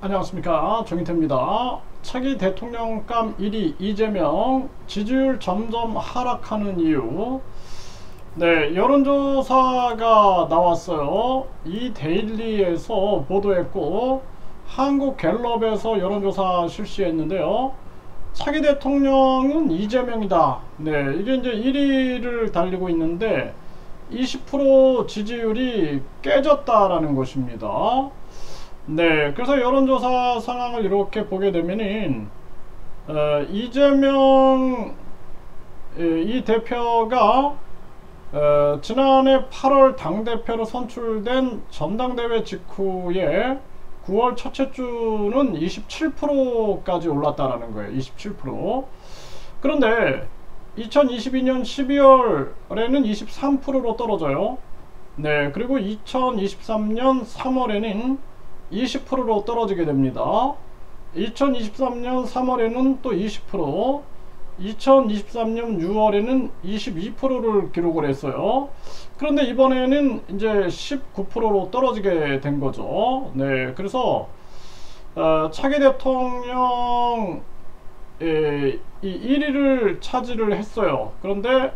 안녕하십니까, 정인태입니다. 차기 대통령감 1위 이재명 지지율 점점 하락하는 이유. 네, 여론조사가 나왔어요. 이데일리에서 보도했고 한국갤럽에서 여론조사 실시했는데요. 차기 대통령은 이재명이다. 네, 이게 이제 1위를 달리고 있는데 20% 지지율이 깨졌다라는 것입니다. 네, 그래서 여론조사 상황을 이렇게 보게 되면은 이재명 이 대표가 지난해 8월 당대표로 선출된 전당대회 직후에 9월 첫째 주는 27%까지 올랐다라는 거예요. 27%. 그런데 2022년 12월에는 23%로 떨어져요. 네, 그리고 2023년 3월에는 20%로 떨어지게 됩니다. 2023년 3월에는 또 20%, 2023년 6월에는 22%를 기록을 했어요. 그런데 이번에는 이제 19%로 떨어지게 된 거죠. 네, 그래서 차기 대통령 이 1위를 차지를 했어요. 그런데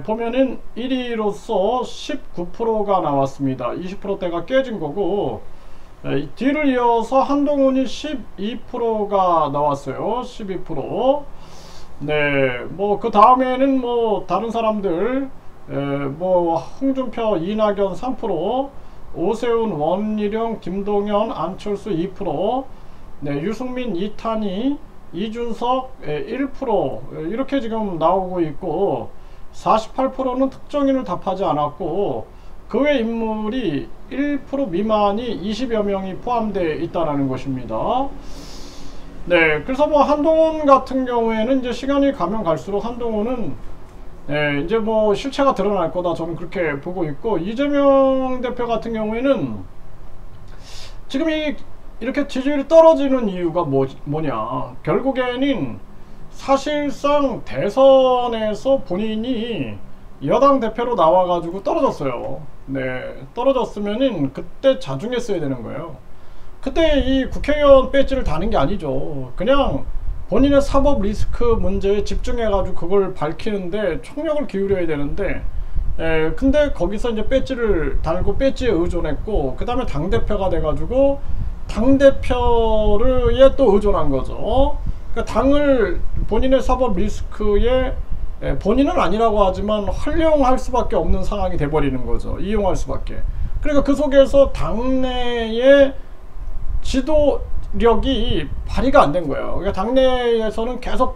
보면은 1위로서 19%가 나왔습니다. 20%대가 깨진 거고, 뒤를 이어서 한동훈이 12%가 나왔어요. 12%. 네, 뭐 그 다음에는 뭐 다른 사람들, 뭐 홍준표, 이낙연 3%, 오세훈, 원희룡, 김동연, 안철수 2%, 네, 유승민, 이탄희, 이준석 1%, 이렇게 지금 나오고 있고, 48%는 특정인을 답하지 않았고, 그 외 인물이 1% 미만이 20여 명이 포함되어 있다는 것입니다. 네, 그래서 뭐 한동훈 같은 경우에는 이제 시간이 가면 갈수록 한동훈은 이제 뭐 실체가 드러날 거다, 저는 그렇게 보고 있고, 이재명 대표 같은 경우에는 지금 이렇게 지지율이 떨어지는 이유가 뭐냐, 결국에는 사실상 대선에서 본인이 여당 대표로 나와가지고 떨어졌어요. 네, 떨어졌으면은 그때 자중했어야 되는 거예요. 그때 이 국회의원 배지를 다는 게 아니죠. 그냥 본인의 사법 리스크 문제에 집중해가지고 그걸 밝히는데 총력을 기울여야 되는데, 근데 거기서 이제 배지를 달고 배지에 의존했고, 그 다음에 당대표가 돼가지고 당대표에 또 의존한 거죠. 그러니까 당을 본인의 사법 리스크에 본인은 아니라고 하지만 활용할 수밖에 없는 상황이 돼버리는 거죠. 이용할 수밖에. 그러니까 그 속에서 당내의 지도력이 발휘가 안 된 거예요. 그러니까 당내에서는 계속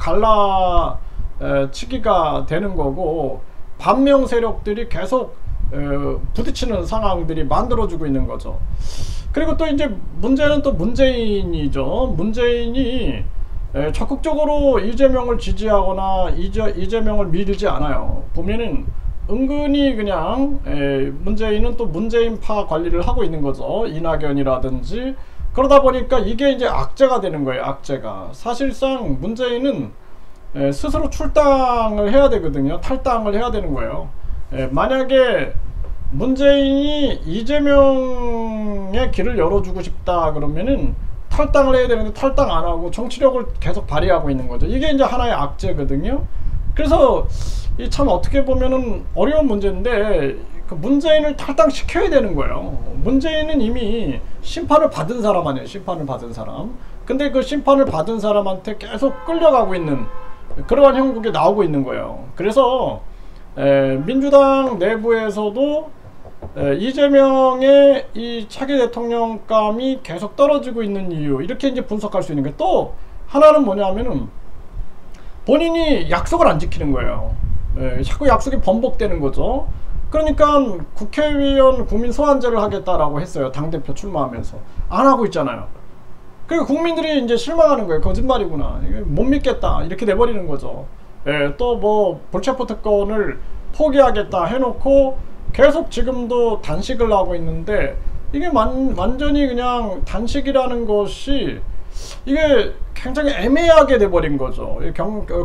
갈라치기가 되는 거고, 반명 세력들이 계속 부딪히는 상황들이 만들어지고 있는 거죠. 그리고 또 이제 문제는 또 문재인이죠. 문재인이 적극적으로 이재명을 지지하거나 이재명을 밀지 않아요. 보면은 은근히 그냥 문재인은 또 문재인파 관리를 하고 있는 거죠. 이낙연이라든지. 그러다 보니까 이게 이제 악재가 되는 거예요. 악재가. 사실상 문재인은 스스로 출당을 해야 되거든요. 탈당을 해야 되는 거예요. 만약에 문재인이 이재명의 길을 열어주고 싶다 그러면은 탈당을 해야 되는데 탈당 안 하고 정치력을 계속 발휘하고 있는 거죠. 이게 이제 하나의 악재거든요. 그래서 이 참 어떻게 보면은 어려운 문제인데, 그 문재인을 탈당시켜야 되는 거예요. 문재인은 이미 심판을 받은 사람 아니에요. 심판을 받은 사람. 근데 그 심판을 받은 사람한테 계속 끌려가고 있는 그러한 형국이 나오고 있는 거예요. 그래서 민주당 내부에서도 이재명의 이 차기 대통령감이 계속 떨어지고 있는 이유, 이렇게 이제 분석할 수 있는 게, 또 하나는 뭐냐면은 본인이 약속을 안 지키는 거예요. 자꾸 약속이 번복되는 거죠. 그러니까 국회의원 국민 소환제를 하겠다라고 했어요. 당대표 출마하면서 안 하고 있잖아요. 그리고 국민들이 이제 실망하는 거예요. 거짓말이구나, 못 믿겠다, 이렇게 돼버리는 거죠. 또 뭐 불체포 특권을 포기하겠다 해놓고 계속 지금도 단식을 하고 있는데, 이게 완전히 그냥 단식이라는 것이 이게 굉장히 애매하게 돼버린 거죠.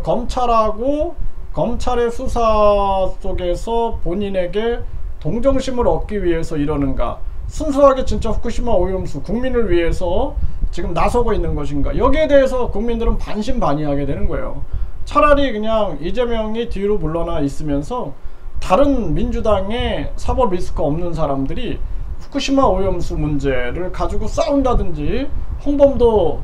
검찰하고 검찰의 수사 속에서 본인에게 동정심을 얻기 위해서 이러는가, 순수하게 진짜 후쿠시마 오염수 국민을 위해서 지금 나서고 있는 것인가. 여기에 대해서 국민들은 반신반의하게 되는 거예요. 차라리 그냥 이재명이 뒤로 물러나 있으면서 다른 민주당의 사법 리스크 없는 사람들이 후쿠시마 오염수 문제를 가지고 싸운다든지, 홍범도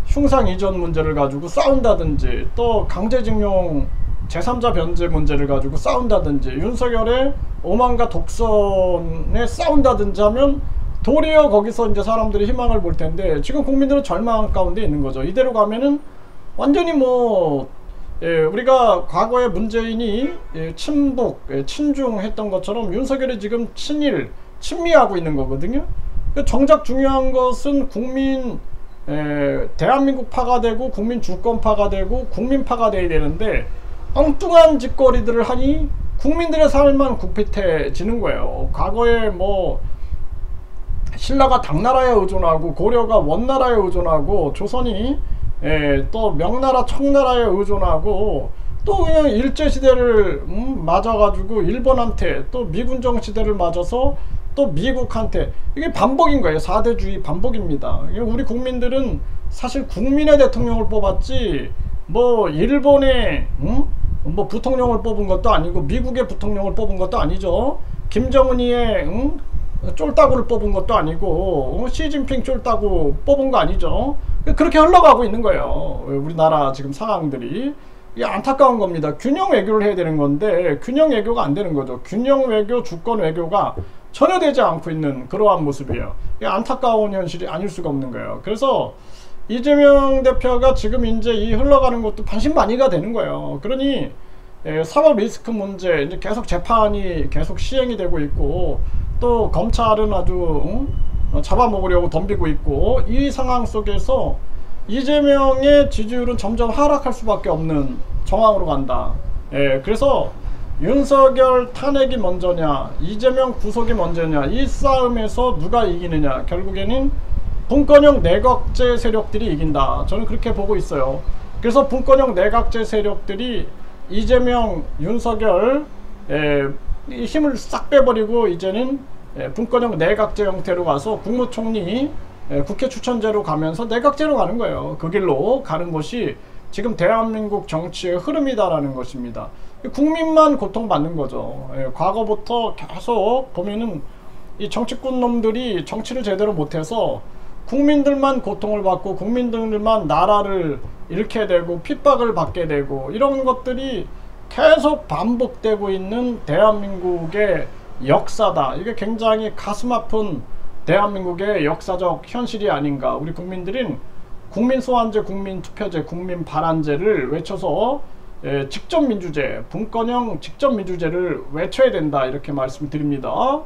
흉상 이전 문제를 가지고 싸운다든지, 또 강제징용 제3자 변제 문제를 가지고 싸운다든지, 윤석열의 오만과 독선에 싸운다든지 하면 도리어 거기서 이제 사람들이 희망을 볼 텐데, 지금 국민들은 절망 가운데 있는 거죠. 이대로 가면은 완전히 뭐 우리가 과거에 문재인이 친북, 친중했던 것처럼 윤석열이 지금 친일, 친미하고 있는 거거든요. 정작 중요한 것은 대한민국파가 되고 국민 주권파가 되고 국민파가 돼야 되는데, 엉뚱한 짓거리들을 하니 국민들의 삶만 굽핏해지는 거예요. 과거에 뭐 신라가 당나라에 의존하고 고려가 원나라에 의존하고 조선이 또 명나라 청나라에 의존하고 또 그냥 일제시대를 맞아가지고 일본한테, 또 미군정 시대를 맞아서 또 미국한테, 이게 반복인 거예요. 4대주의 반복입니다. 우리 국민들은 사실 국민의 대통령을 뽑았지 뭐 일본의 뭐 부통령을 뽑은 것도 아니고 미국의 부통령을 뽑은 것도 아니죠. 김정은이의 쫄따구를 뽑은 것도 아니고 시진핑 쫄따구 뽑은 거 아니죠. 그렇게 흘러가고 있는 거예요. 우리나라 지금 상황들이. 이게 안타까운 겁니다. 균형 외교를 해야 되는 건데 균형 외교가 안 되는 거죠. 균형 외교, 주권 외교가 전혀 되지 않고 있는 그러한 모습이에요. 이게 안타까운 현실이 아닐 수가 없는 거예요. 그래서 이재명 대표가 지금 이제 이 흘러가는 것도 반신반의가 되는 거예요. 그러니 사법 리스크 문제, 이제 계속 재판이 계속 시행이 되고 있고, 또 검찰은 아주 잡아먹으려고 덤비고 있고, 이 상황 속에서 이재명의 지지율은 점점 하락할 수밖에 없는 정황으로 간다. 그래서 윤석열 탄핵이 먼저냐, 이재명 구속이 먼저냐, 이 싸움에서 누가 이기느냐, 결국에는 분권형 내각제 세력들이 이긴다. 저는 그렇게 보고 있어요. 그래서 분권형 내각제 세력들이 이재명, 윤석열 힘을 싹 빼버리고 이제는 분권형 내각제 형태로 가서 국무총리, 국회 추천제로 가면서 내각제로 가는 거예요. 그 길로 가는 것이 지금 대한민국 정치의 흐름이다라는 것입니다. 국민만 고통받는 거죠. 과거부터 계속 보면은 이 정치꾼 놈들이 정치를 제대로 못해서 국민들만 고통을 받고 국민들만 나라를 잃게 되고 핍박을 받게 되고, 이런 것들이 계속 반복되고 있는 대한민국의 역사다. 이게 굉장히 가슴 아픈 대한민국의 역사적 현실이 아닌가. 우리 국민들은 국민소환제, 국민투표제, 국민발안제를 외쳐서 직접민주제, 분권형 직접민주제를 외쳐야 된다, 이렇게 말씀드립니다.